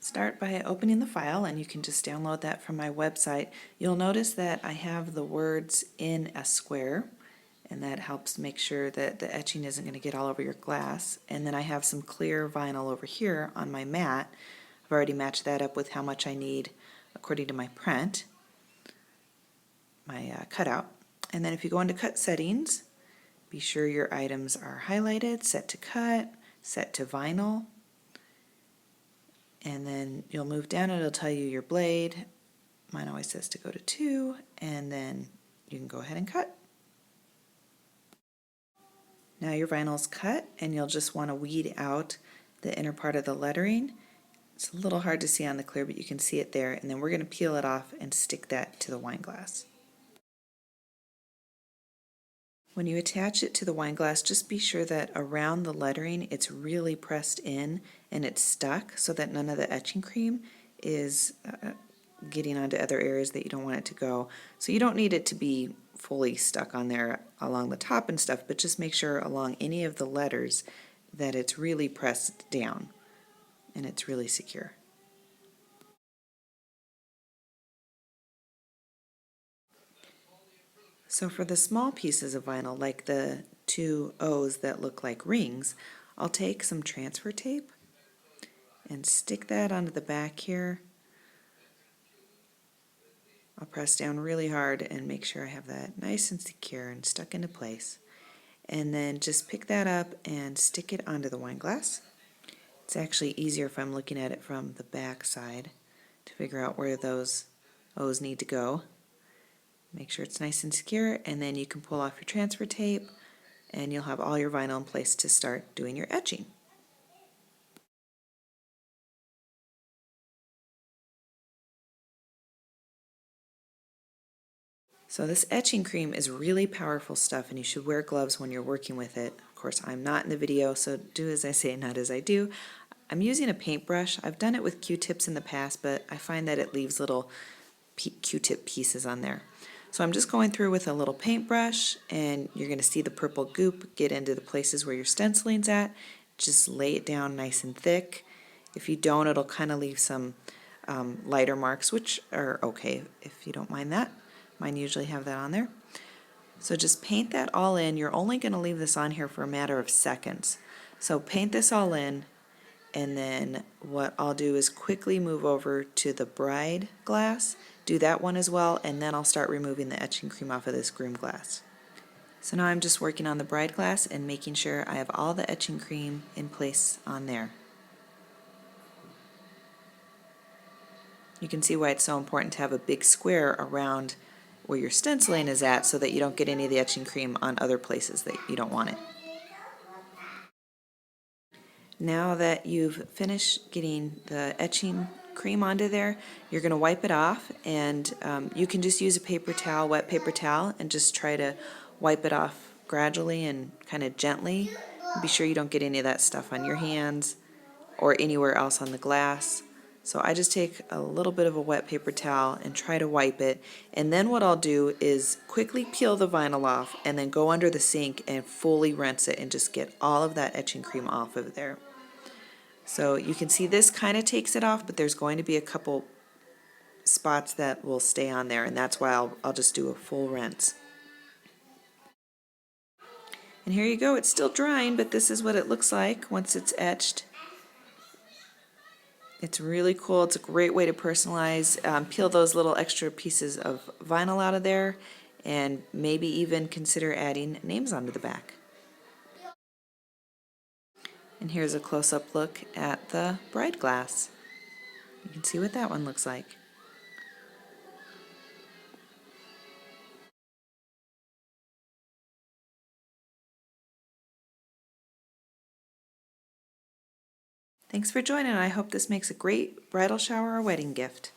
Start by opening the file, and you can just download that from my website. You'll notice that I have the words in a square, and that helps make sure that the etching isn't going to get all over your glass. And then I have some clear vinyl over here on my mat. I've already matched that up with how much I need according to my print, my cutout. And then if you go into cut settings, be sure your items are highlighted, set to cut, set to vinyl. And then you'll move down and it'll tell you your blade. Mine always says to go to 2, and then you can go ahead and cut. Now your vinyl's cut, and you'll just want to weed out the inner part of the lettering. It's a little hard to see on the clear, but you can see it there, and then we're going to peel it off and stick that to the wine glass. When you attach it to the wine glass, just be sure that around the lettering it's really pressed in and it's stuck so that none of the etching cream is getting onto other areas that you don't want it to go. So you don't need it to be fully stuck on there along the top and stuff, but just make sure along any of the letters that it's really pressed down and it's really secure. So for the small pieces of vinyl, like the 2 O's that look like rings, I'll take some transfer tape and stick that onto the back here. I'll press down really hard and make sure I have that nice and secure and stuck into place. And then just pick that up and stick it onto the wine glass. It's actually easier if I'm looking at it from the back side to figure out where those O's need to go. Make sure it's nice and secure, and then you can pull off your transfer tape and you'll have all your vinyl in place to start doing your etching. So this etching cream is really powerful stuff, and you should wear gloves when you're working with it. Of course, I'm not in the video, so do as I say, not as I do. I'm using a paintbrush. I've done it with Q-tips in the past, but I find that it leaves little Q-tip pieces on there. So I'm just going through with a little paintbrush, and you're going to see the purple goop get into the places where your stenciling's at. Just lay it down nice and thick. If you don't, it'll kind of leave some lighter marks, which are okay if you don't mind that. Mine usually have that on there. So just paint that all in. You're only going to leave this on here for a matter of seconds. So paint this all in, and then what I'll do is quickly move over to the bride glass, do that one as well, and then I'll start removing the etching cream off of this groom glass. So now I'm just working on the bride glass and making sure I have all the etching cream in place on there. You can see why it's so important to have a big square around where your stenciling is at so that you don't get any of the etching cream on other places that you don't want it. Now that you've finished getting the etching cream onto there, you're going to wipe it off, and you can just use a paper towel, wet paper towel, and just try to wipe it off gradually and kind of gently. Be sure you don't get any of that stuff on your hands or anywhere else on the glass. So I just take a little bit of a wet paper towel and try to wipe it, and then what I'll do is quickly peel the vinyl off and then go under the sink and fully rinse it and just get all of that etching cream off of there. So you can see this kind of takes it off, but there's going to be a couple spots that will stay on there, and that's why I'll just do a full rinse. And here you go. It's still drying, but this is what it looks like once it's etched. It's really cool. It's a great way to personalize. Peel those little extra pieces of vinyl out of there, and maybe even consider adding names onto the back. And here's a close-up look at the bride glass. You can see what that one looks like. Thanks for joining. I hope this makes a great bridal shower or wedding gift.